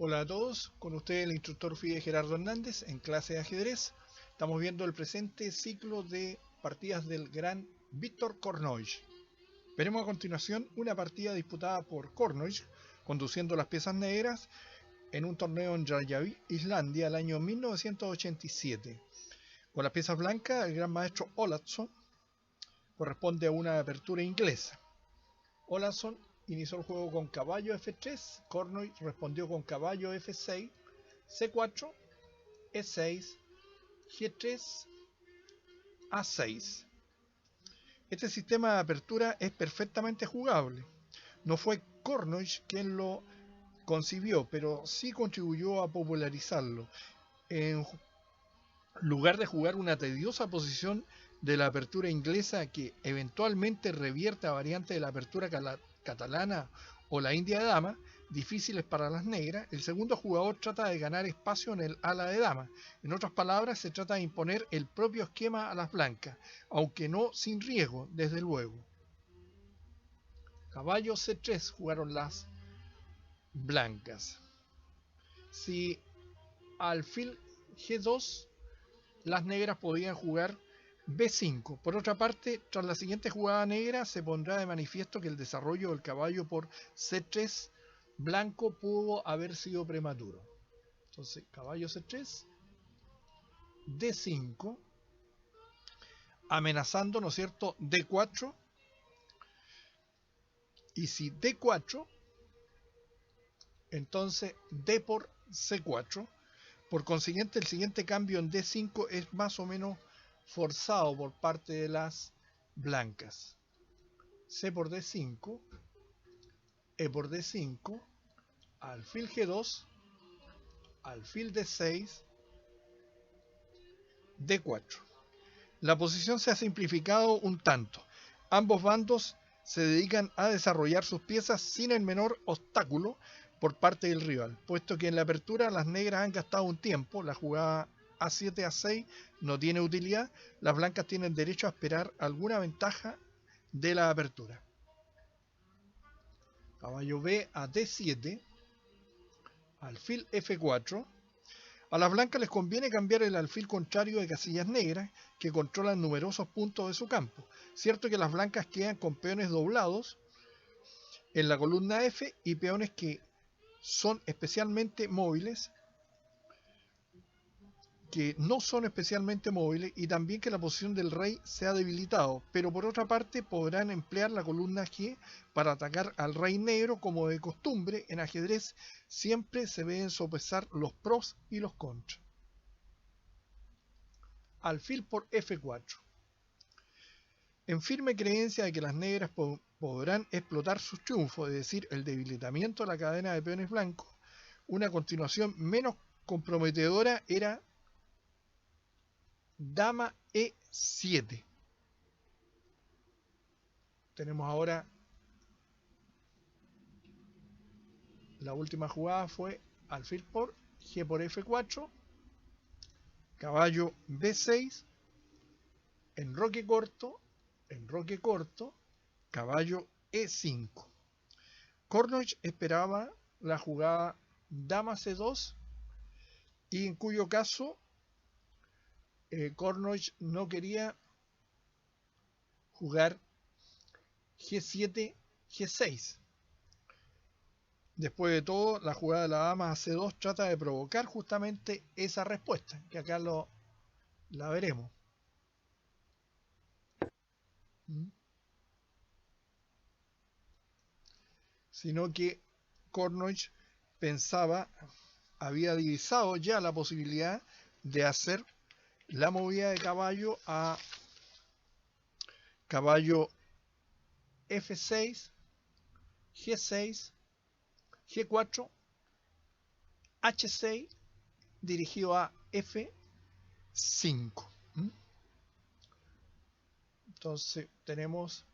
Hola a todos, con ustedes el instructor FIDE Gerardo Hernández en clase de ajedrez. Estamos viendo el presente ciclo de partidas del gran Víctor Kornoy. Veremos a continuación una partida disputada por Kornoy conduciendo las piezas negras en un torneo en Reykjavik, Islandia, el año 1987. Con las piezas blancas, el gran maestro Ólafsson corresponde a una apertura inglesa. Ólafsson inició el juego con caballo F3, Kornoy respondió con caballo F6, C4, E6, G3, A6. Este sistema de apertura es perfectamente jugable. No fue Kornoy quien lo concibió, pero sí contribuyó a popularizarlo. En lugar de jugar una tediosa posición de la apertura inglesa que eventualmente revierte a variantes de la apertura catalana o la india de dama, difíciles para las negras, el segundo jugador trata de ganar espacio en el ala de dama. En otras palabras, se trata de imponer el propio esquema a las blancas, aunque no sin riesgo, desde luego. Caballo C3 jugaron las blancas. Si alfil G2, las negras podían jugar B5. Por otra parte, tras la siguiente jugada negra se pondrá de manifiesto que el desarrollo del caballo por C3 blanco pudo haber sido prematuro. Entonces, caballo C3, D5, amenazando, ¿no es cierto?, D4. Y si D4, entonces D por C4. Por consiguiente, el siguiente cambio en D5 es más o menos forzado por parte de las blancas. C por D5, E por D5, alfil G2, alfil D6, D4. La posición se ha simplificado un tanto. Ambos bandos se dedican a desarrollar sus piezas sin el menor obstáculo por parte del rival, puesto que en la apertura las negras han gastado un tiempo, la jugada A7-A6 no tiene utilidad, las blancas tienen derecho a esperar alguna ventaja de la apertura. Caballo B a D7, alfil F4. A las blancas les conviene cambiar el alfil contrario de casillas negras, que controlan numerosos puntos de su campo. Cierto que las blancas quedan con peones doblados en la columna F y peones que son especialmente móviles, que no son especialmente móviles, y también que la posición del rey se ha debilitado, pero por otra parte podrán emplear la columna G para atacar al rey negro. Como de costumbre en ajedrez, siempre se deben sopesar los pros y los contras. Alfil por F4. En firme creencia de que las negras podrán explotar sus triunfos, es decir, el debilitamiento de la cadena de peones blancos, una continuación menos comprometedora era dama E7. Tenemos ahora la última jugada, fue alfil por G por F4, caballo B6, enroque corto, caballo E5. Kornoy esperaba la jugada dama C2 y en cuyo caso Kornoy no quería jugar G7, G6. Después de todo, la jugada de la dama a C2 trata de provocar justamente esa respuesta, que acá la veremos. Sino que Kornoy pensaba, había divisado ya la posibilidad de hacer la movida de caballo a caballo F6, G6, G4, H6 dirigido a F5. Entonces tenemos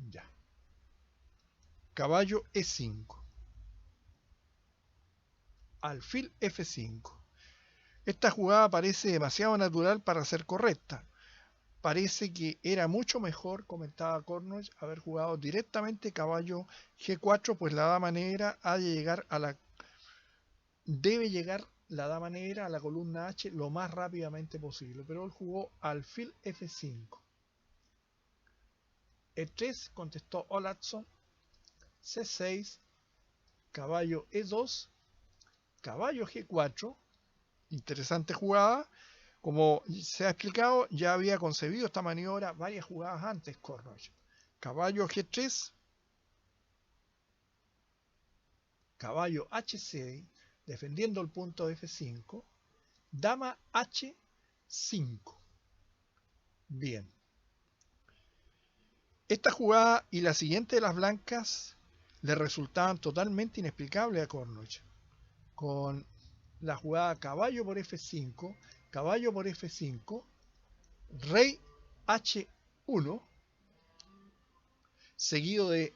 ya caballo E5, alfil F5. Esta jugada parece demasiado natural para ser correcta. parece que era mucho mejor, comentaba Cornwell, haber jugado directamente caballo G4, pues la dama negra ha de llegar a la... debe llegar la dama negra a la columna H lo más rápidamente posible, pero él jugó alfil F5. E3, contestó Olason, C6, caballo E2, caballo G4, interesante jugada. Como se ha explicado, ya había concebido esta maniobra varias jugadas antes Cornwell. Caballo G3, caballo H6, defendiendo el punto F5, dama H5. Bien. Esta jugada y la siguiente de las blancas le resultaban totalmente inexplicables a Cornwell. Con la jugada caballo por F5, caballo por F5, rey H1, seguido de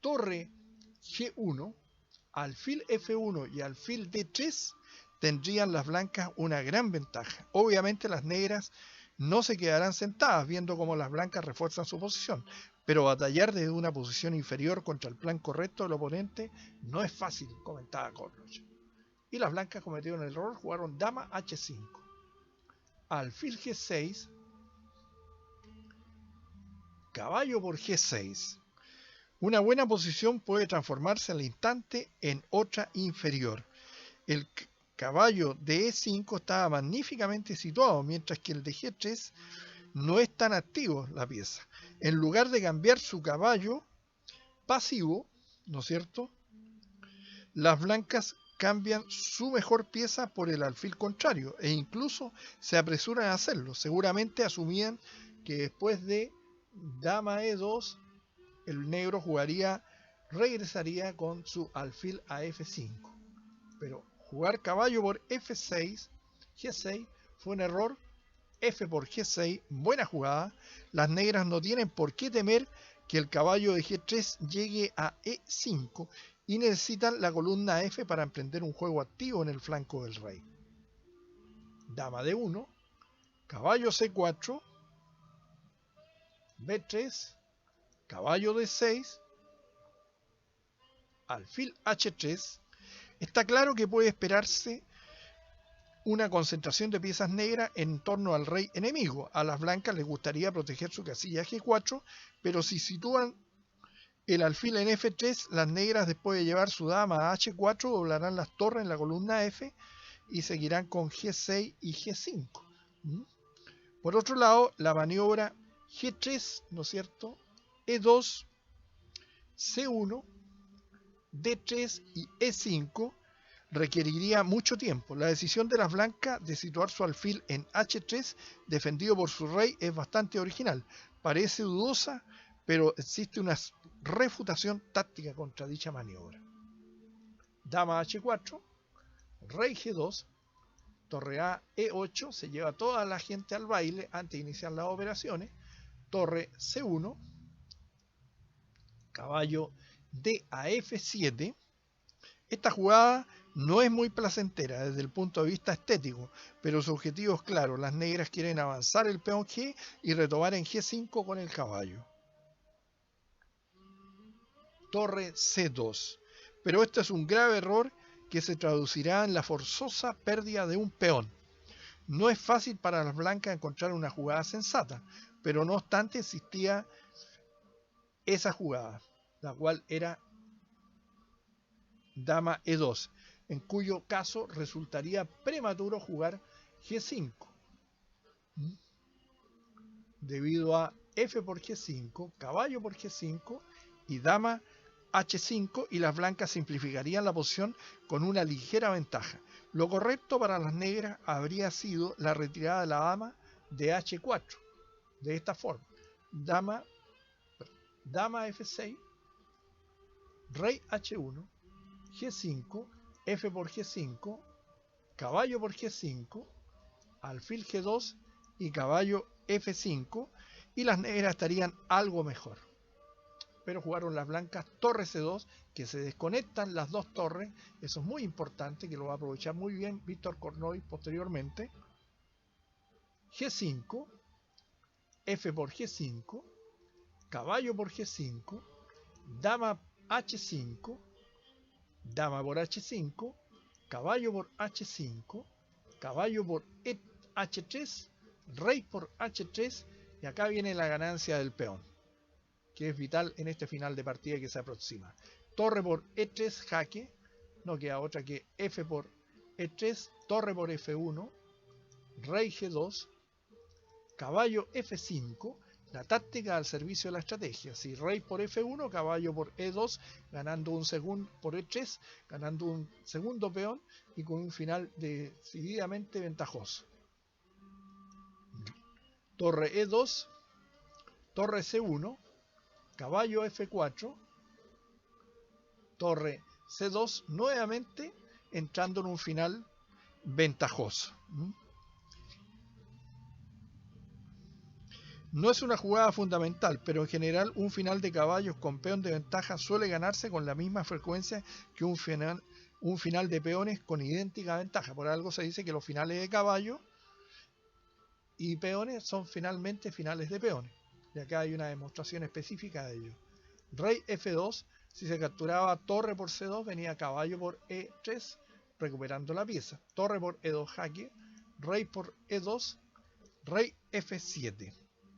torre G1, alfil F1 y alfil D3, tendrían las blancas una gran ventaja. Obviamente las negras no se quedarán sentadas viendo cómo las blancas refuerzan su posición, pero batallar desde una posición inferior contra el plan correcto del oponente no es fácil, comentaba Cornwell. Y las blancas cometieron el error, jugaron dama H5, alfil G6, caballo por G6. Una buena posición puede transformarse al instante en otra inferior. El caballo de E5 estaba magníficamente situado, mientras que el de G3 no es tan activo la pieza. En lugar de cambiar su caballo pasivo, ¿no es cierto?, las blancas cambian su mejor pieza por el alfil contrario e incluso se apresuran a hacerlo. Seguramente asumían que después de dama E2 el negro regresaría con su alfil a F5. Pero jugar caballo por F6, G6 fue un error. F por G6, buena jugada. Las negras no tienen por qué temer que el caballo de G3 llegue a E5 y necesitan la columna F para emprender un juego activo en el flanco del rey. Dama D1, caballo C4, B3, caballo D6, alfil H3. Está claro que puede esperarse una concentración de piezas negras en torno al rey enemigo. A las blancas les gustaría proteger su casilla G4, pero si sitúan el alfil en F3, las negras, después de llevar su dama a H4, doblarán las torres en la columna F y seguirán con G6 y G5. Por otro lado, la maniobra G3, ¿no es cierto?, E2, C1, D3 y E5 requeriría mucho tiempo. La decisión de las blancas de situar su alfil en H3, defendido por su rey, es bastante original. Parece dudosa, pero existe una refutación táctica contra dicha maniobra. Dama H4, rey G2, torre A E8, se lleva toda la gente al baile antes de iniciar las operaciones. Torre C1, caballo D a F7. Esta jugada no es muy placentera desde el punto de vista estético, pero su objetivo es claro. Las negras quieren avanzar el peón G y retomar en G5 con el caballo. Torre C2. Pero este es un grave error que se traducirá en la forzosa pérdida de un peón. No es fácil para las blancas encontrar una jugada sensata, pero no obstante existía esa jugada, la cual era dama E2, en cuyo caso resultaría prematuro jugar G5, debido a F por G5, caballo por G5 y dama H5, y las blancas simplificarían la posición con una ligera ventaja. Lo correcto para las negras habría sido la retirada de la dama de H4, de esta forma: dama F6, rey H1, G5, F por G5, caballo por G5, alfil G2 y caballo F5, y las negras estarían algo mejor. Pero jugaron las blancas torre C2, que se desconectan las dos torres. Eso es muy importante, que lo va a aprovechar muy bien Víctor Cornoy posteriormente. G5, F por G5, caballo por G5, dama H5, dama por H5, caballo por H5, caballo por H3, rey por H3, y acá viene la ganancia del peón, que es vital en este final de partida que se aproxima. Torre por E3, jaque, no queda otra que F por E3, torre por F1, rey G2, caballo F5, la táctica al servicio de la estrategia. Si rey por F1, caballo por E2, ganando un segundo por E3, ganando un segundo peón y con un final decididamente ventajoso. Torre E2, torre C1, caballo F4, torre C2, nuevamente entrando en un final ventajoso. No es una jugada fundamental, pero en general un final de caballos con peón de ventaja suele ganarse con la misma frecuencia que un final de peones con idéntica ventaja. Por algo se dice que los finales de caballo y peones son finalmente finales de peones. Y acá hay una demostración específica de ello. Rey F2, si se capturaba torre por C2, venía caballo por E3, recuperando la pieza. Torre por E2, jaque. Rey por E2, rey F7.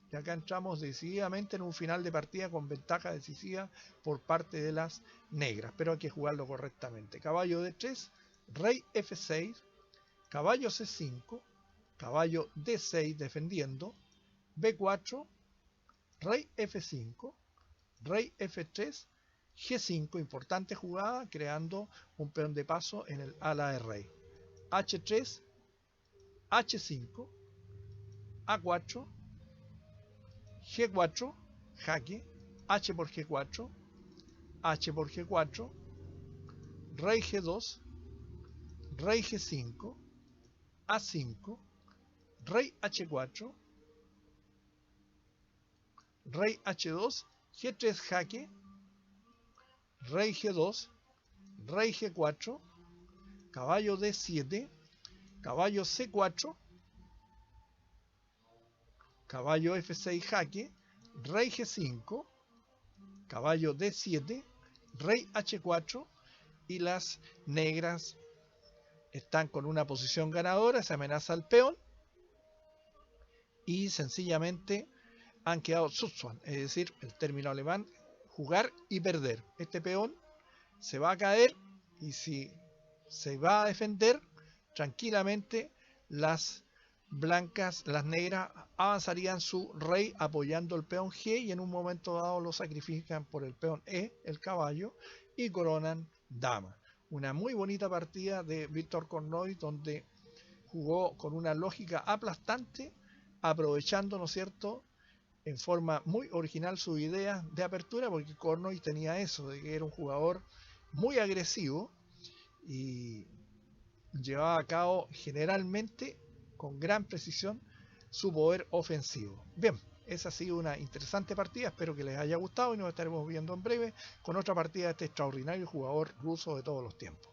Y acá entramos decididamente en un final de partida con ventaja decisiva por parte de las negras, pero hay que jugarlo correctamente. Caballo D3, rey F6, caballo C5, caballo D6 defendiendo, B4, rey F5, rey F3, G5, importante jugada, creando un peón de paso en el ala de rey. H3, H5, A4, G4, jaque, H por G4, H por G4, rey G2, rey G5, A5, rey H4, rey H2, G3 jaque, rey G2, rey G4, caballo D7, caballo C4, caballo F6 jaque, rey G5, caballo D7, rey H4, y las negras están con una posición ganadora, se amenaza al peón y sencillamente han quedado Zutzwan, es decir, el término alemán, jugar y perder. Este peón se va a caer y si se va a defender, tranquilamente las blancas, las negras avanzarían su rey apoyando el peón G y en un momento dado lo sacrifican por el peón E, el caballo, y coronan dama. Una muy bonita partida de Víctor Kornoy, donde jugó con una lógica aplastante, aprovechando, ¿no es cierto?, en forma muy original su idea de apertura, porque Kornoy tenía eso, de que era un jugador muy agresivo y llevaba a cabo generalmente con gran precisión su poder ofensivo. Bien, esa ha sido una interesante partida, espero que les haya gustado y nos estaremos viendo en breve con otra partida de este extraordinario jugador ruso de todos los tiempos.